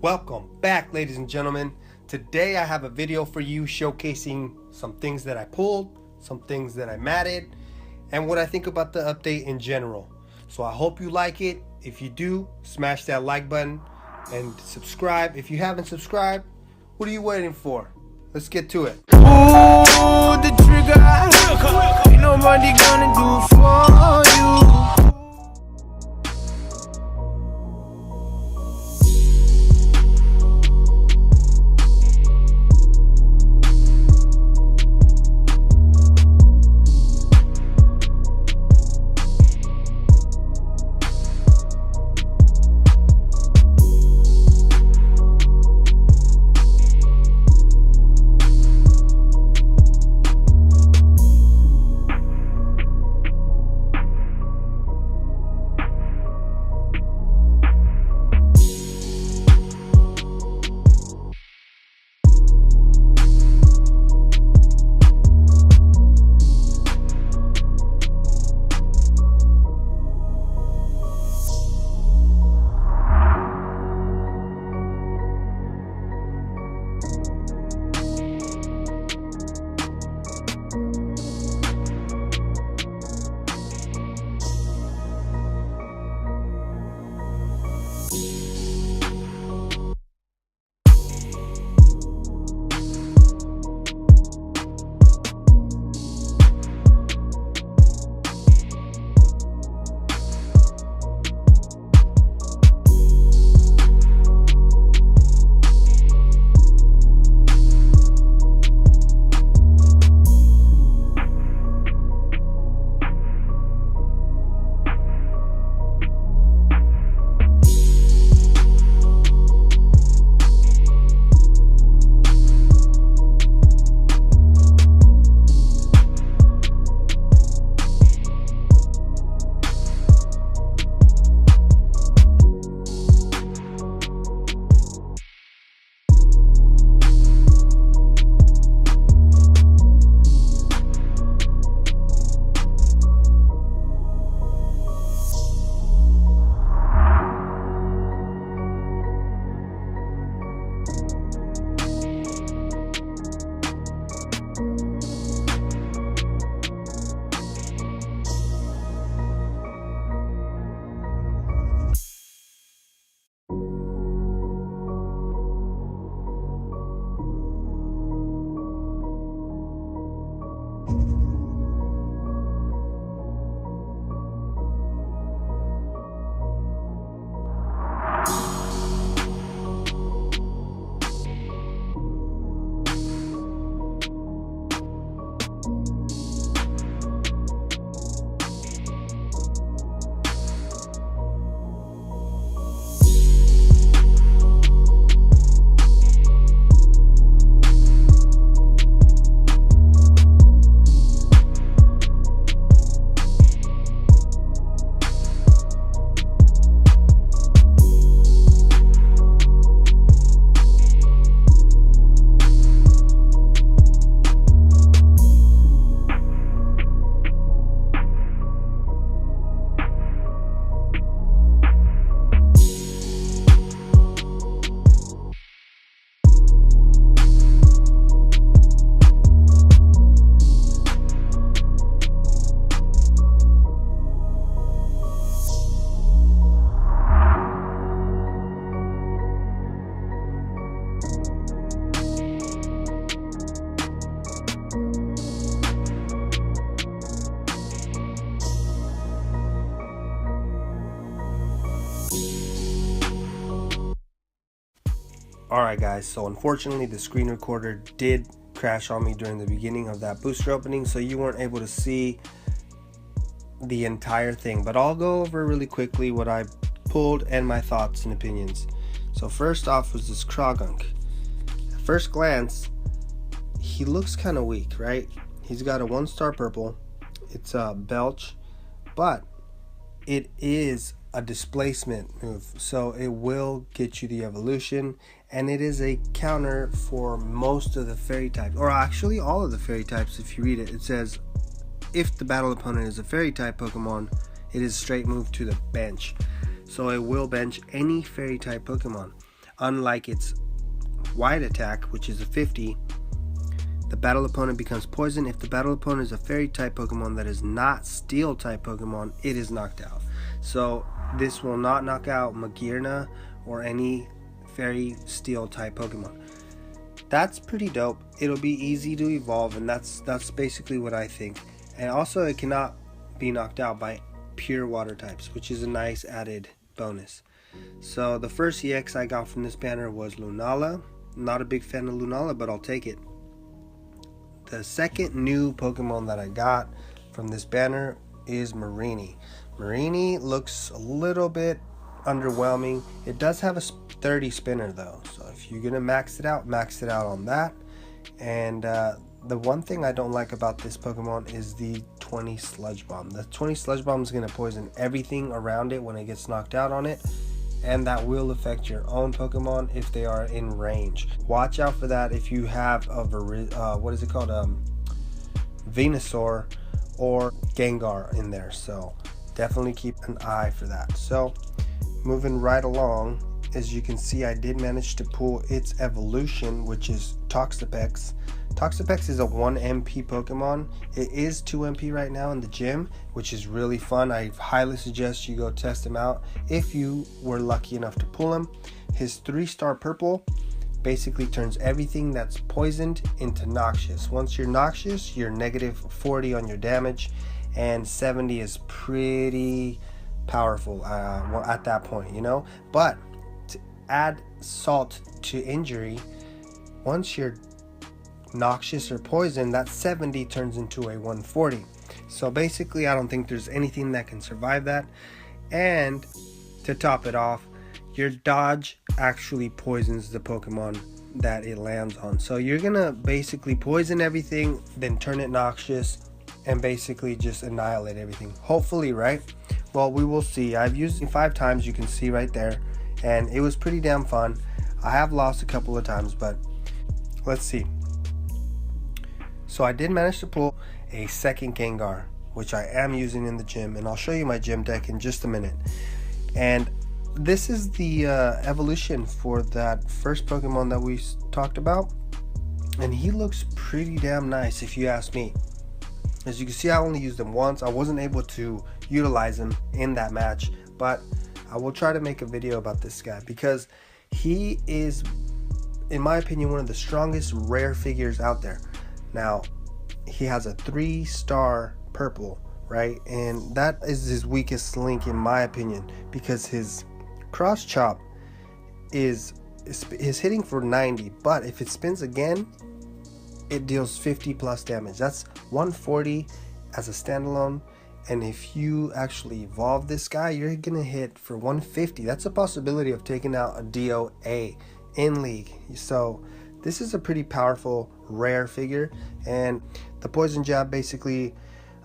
Welcome back, ladies and gentlemen. Today I have a video for you showcasing some things that I pulled, some things that I matted, and what I think about the update in general. So I hope you like it. If you do, smash that like button and subscribe. If you haven't subscribed, what are you waiting for? Let's get to it. Pull the trigger. Ain't nobody gonna do it for you. Alright guys, so unfortunately the screen recorder did crash on me during the beginning of that booster opening, so you weren't able to see the entire thing, but I'll go over really quickly what I pulled and my thoughts and opinions. So first off was this Krogunk. At first glance, he looks kind of weak, right? He's got a 1-star purple, it's a Belch, but it is a displacement move, so it will get you the evolution, and it is a counter for most of the fairy types, or actually all of the fairy types. If you read it, it says if the battle opponent is a fairy type Pokemon, it is straight move to the bench, so it will bench any fairy type Pokemon. unlike its wide attack, which is a 50, the battle opponent becomes poisoned. If the battle opponent is a fairy type Pokemon that is not steel type Pokemon, it is knocked out. So this will not knock out Magearna or any fairy steel type Pokemon. That's pretty dope. It'll be easy to evolve, and that's basically what I think. And also it cannot be knocked out by pure water types, which is a nice added bonus. So the first EX I got from this banner was Lunala. Not a big fan of Lunala, but I'll take it. The second new Pokemon that I got from this banner is Mareanie. Mareanie looks a little bit underwhelming. It does have a 30 spinner though, so if you're gonna max it out on that. And the one thing I don't like about this Pokemon is the 20 Sludge Bomb. The 20 Sludge Bomb is gonna poison everything around it when it gets knocked out on it, and that will affect your own Pokemon if they are in range. Watch out for that if you have a Venusaur or Gengar in there, so definitely keep an eye for that. So moving right along, as you can see, I did manage to pull its evolution, which is Toxapex. Toxapex is a 1 MP Pokemon. It is 2 MP right now in the gym, which is really fun. I highly suggest you go test him out if you were lucky enough to pull him. His 3-star purple basically turns everything that's poisoned into noxious. Once you're noxious, you're -40 on your damage, and 70 is pretty powerful at that point, you know. But to add salt to injury, once you're noxious or poison, that 70 turns into a 140. So basically I don't think there's anything that can survive that. And to top it off, your dodge actually poisons the Pokemon that it lands on. So you're gonna basically poison everything, then turn it noxious, and basically just annihilate everything, hopefully, right? Well, we will see. I've used it 5 times, you can see right there, and it was pretty damn fun. I have lost a couple of times, but let's see. So I did manage to pull a second Gengar, which I am using in the gym, and I'll show you my gym deck in just a minute. And this is the evolution for that first Pokemon that we talked about, and he looks pretty damn nice if you ask me. As you can see, I only used him once. I wasn't able to utilize him in that match, but I will try to make a video about this guy because he is, in my opinion, one of the strongest rare figures out there. Now, he has a 3-star purple, right? And that is his weakest link in my opinion, because his cross chop is hitting for 90, but if it spins again, it deals 50 plus damage. That's 140 as a standalone, and if you actually evolve this guy, you're gonna hit for 150. That's a possibility of taking out a DOA in league. So this is a pretty powerful rare figure. And the poison jab, basically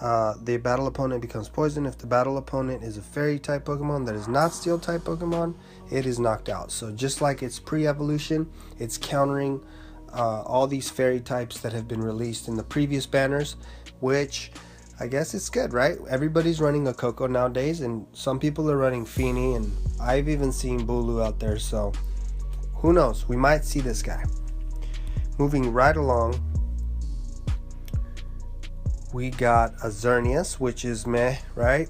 the battle opponent becomes poisoned. If the battle opponent is a fairy type Pokemon that is not steel type Pokemon, it is knocked out. So just like its pre-evolution, it's countering all these fairy types that have been released in the previous banners, which I guess it's good, right? Everybody's running a Coco nowadays, and some people are running Feeny, and I've even seen Bulu out there, so who knows, we might see this guy. Moving right along, we got a Xerneas, which is meh, right?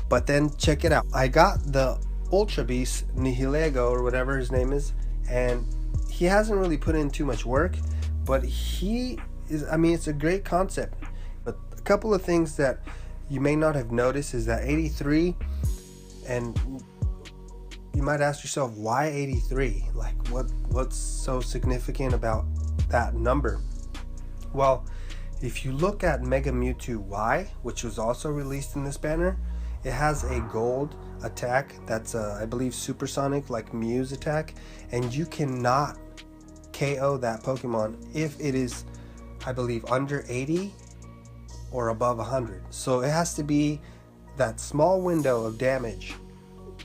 But then check it out, I got the Ultra Beast Nihilego, or whatever his name is, and he hasn't really put in too much work, but he is, I mean, it's a great concept. But a couple of things that you may not have noticed is that 83, and you might ask yourself, why 83? Like, what's so significant about that number? Well, if you look at Mega Mewtwo Y, which was also released in this banner, it has a gold attack that's I believe supersonic, like Mew's attack, and you cannot KO that Pokemon if it is, I believe, under 80 or above 100. So it has to be that small window of damage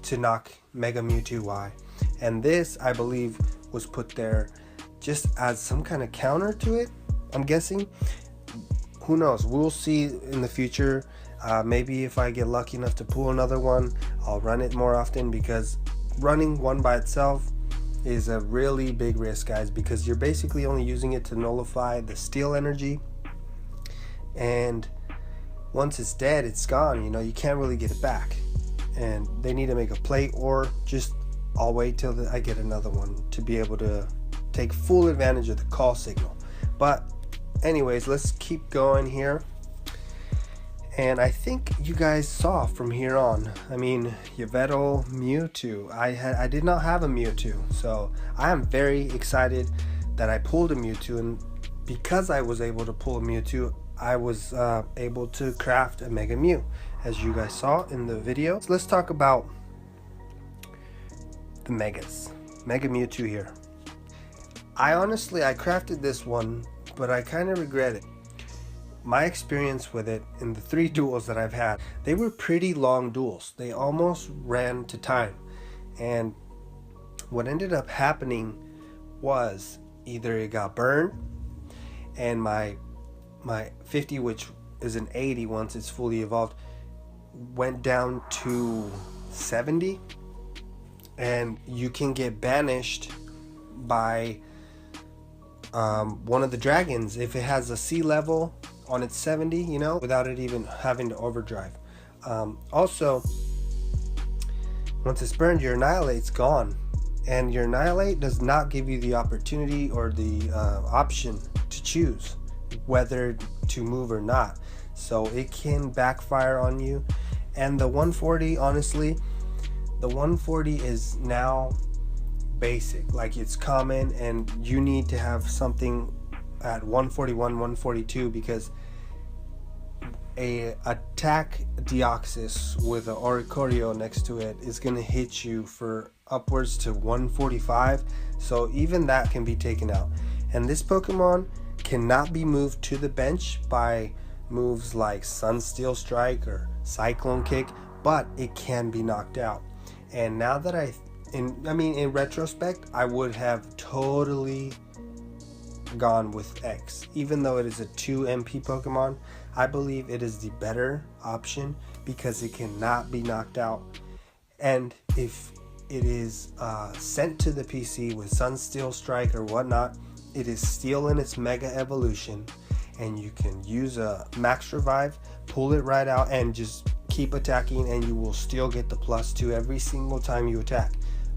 to knock Mega Mewtwo Y, and this, I believe, was put there just as some kind of counter to it, I'm guessing. Who knows, we'll see in the future. Maybe if I get lucky enough to pull another one, I'll run it more often, because running one by itself is a really big risk, guys, because you're basically only using it to nullify the steel energy, and once it's dead, it's gone. You know, you can't really get it back, and they need to make a plate, or just I'll wait till I get another one to be able to take full advantage of the call signal. But anyways, let's keep going here. And I think you guys saw from here on, I mean, Yveltal, Mewtwo. I did not have a Mewtwo, so I am very excited that I pulled a Mewtwo, and because I was able to pull a Mewtwo, I was able to craft a Mega Mew, as you guys saw in the video. So let's talk about the Megas. Mega Mewtwo here. I crafted this one, but I kind of regret it. My experience with it in the 3 duels that I've had, they were pretty long duels. They almost ran to time. And what ended up happening was either it got burned, and my 50, which is an 80 once it's fully evolved, went down to 70, and you can get banished by one of the dragons if it has a sea level on its 70, you know, without it even having to overdrive. Also, once it's burned, your Annihilate's gone, and your Annihilate does not give you the opportunity or the option to choose whether to move or not, so it can backfire on you. And the 140, honestly, the 140 is now basic, like it's common, and you need to have something at 141, 142, because a attack Deoxys with an Oricorio next to it is going to hit you for upwards to 145, so even that can be taken out. And this Pokemon cannot be moved to the bench by moves like Sunsteel Strike or Cyclone Kick, but it can be knocked out. And now that in retrospect, I would have totally gone with X. Even though it is a 2 MP Pokemon, I believe it is the better option because it cannot be knocked out. And if it is sent to the PC with Sunsteel Strike or whatnot, it is still in its Mega Evolution, and you can use a Max Revive, pull it right out, and just keep attacking, and you will still get the +2 every single time you attack.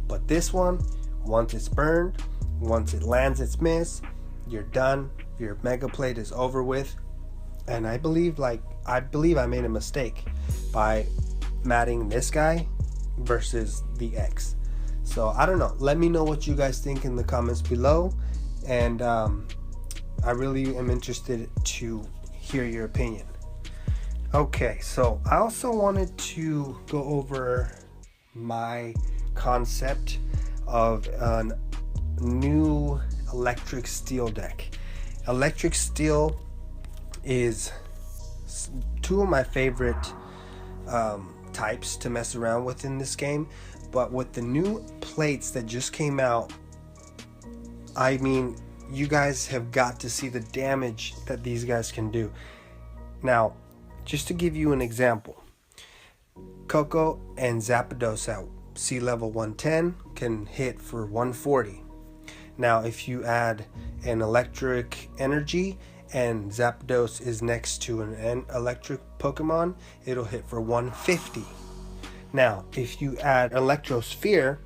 But this one, once it's burned, once it lands its miss, you're done. Your Mega Plate is over with. And I believe I made a mistake by matting this guy versus the X. So I don't know. Let me know what you guys think in the comments below, and I really am interested to hear your opinion. Okay, so I also wanted to go over my concept of a new electric steel deck. Electric steel is 2 of my favorite types to mess around with in this game, but with the new plates that just came out, I mean, you guys have got to see the damage that these guys can do. Now, just to give you an example, Coco and Zapdos at sea level 110 can hit for 140. Now, if you add an electric energy and Zapdos is next to an electric Pokemon, it'll hit for 150. Now, if you add Electrosphere,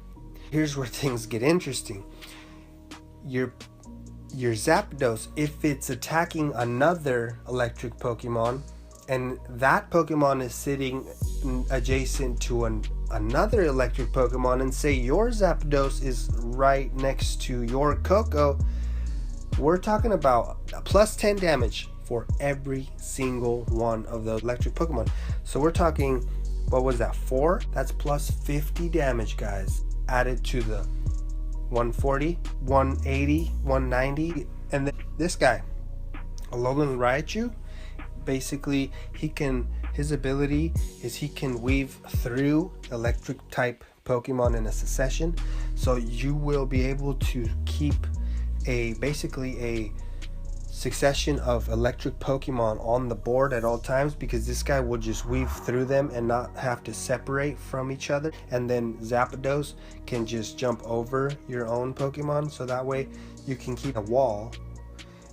here's where things get interesting. Your Zapdos, if it's attacking another electric Pokemon, and that Pokemon is sitting adjacent to another electric Pokemon, and say your Zapdos is right next to your Coco, we're talking about a +10 damage for every single one of those electric Pokemon. So we're talking, what was that, 4? That's +50 damage, guys, added to the 140, 180, 190. And then this guy, Alolan Raichu, basically his ability is he can weave through electric type Pokemon in a succession, so you will be able to keep basically a succession of electric Pokemon on the board at all times, because this guy will just weave through them and not have to separate from each other. And then Zapdos can just jump over your own Pokemon, so that way you can keep a wall,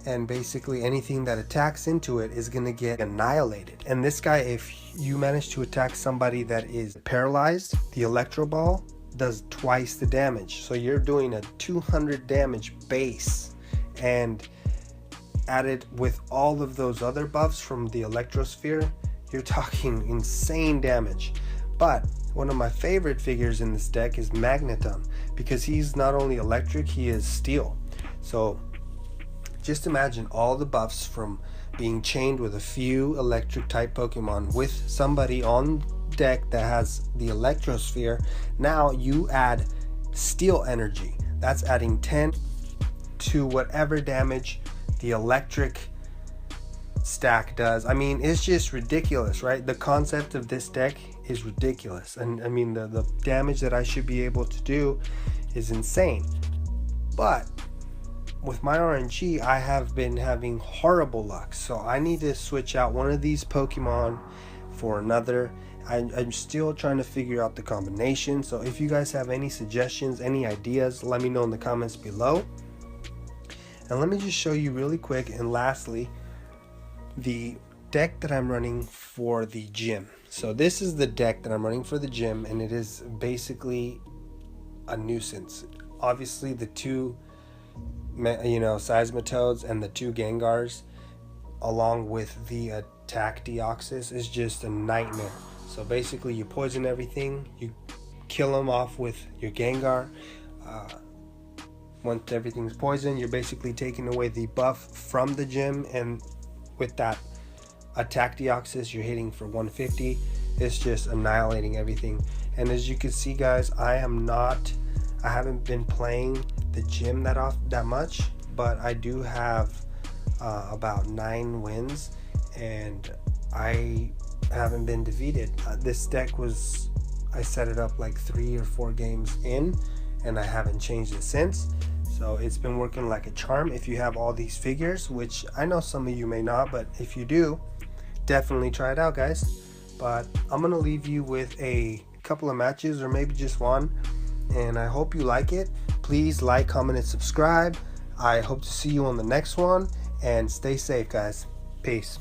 and basically anything that attacks into it is going to get annihilated. And this guy, if you manage to attack somebody that is paralyzed, the Electro Ball does twice the damage. So you're doing a 200 damage base, and added with all of those other buffs from the Electrosphere, you're talking insane damage. But one of my favorite figures in this deck is Magneton, because he's not only electric, he is steel. So just imagine all the buffs from being chained with a few electric type Pokemon with somebody on deck that has the Electrosphere. Now you add steel energy. That's adding 10 to whatever damage the electric stack does. I mean, it's just ridiculous, right? The concept of this deck is ridiculous, and I mean the damage that I should be able to do is insane. But with my RNG, I have been having horrible luck, so I need to switch out one of these Pokemon for another. I'm still trying to figure out the combination, so if you guys have any suggestions, any ideas, let me know in the comments below. And let me just show you really quick, and lastly, the deck that I'm running for the gym. So this is the deck that I'm running for the gym, and it is basically a nuisance. Obviously the two Seismitoads and the two Gengars, along with the attack Deoxys, is just a nightmare. So basically you poison everything, you kill them off with your Gengar. Once everything's poisoned, you're basically taking away the buff from the gym, and with that attack Deoxys, you're hitting for 150. It's just annihilating everything. And as you can see, guys, I haven't been playing the gym that much, but I do have about 9 wins, and I haven't been defeated. This deck I set it up like 3 or 4 games in, and I haven't changed it since. So it's been working like a charm. If you have all these figures, which I know some of you may not, but if you do, definitely try it out, guys. But I'm gonna leave you with a couple of matches, or maybe just one, and I hope you like it. Please like, comment, and subscribe. I hope to see you on the next one, and stay safe, guys. Peace.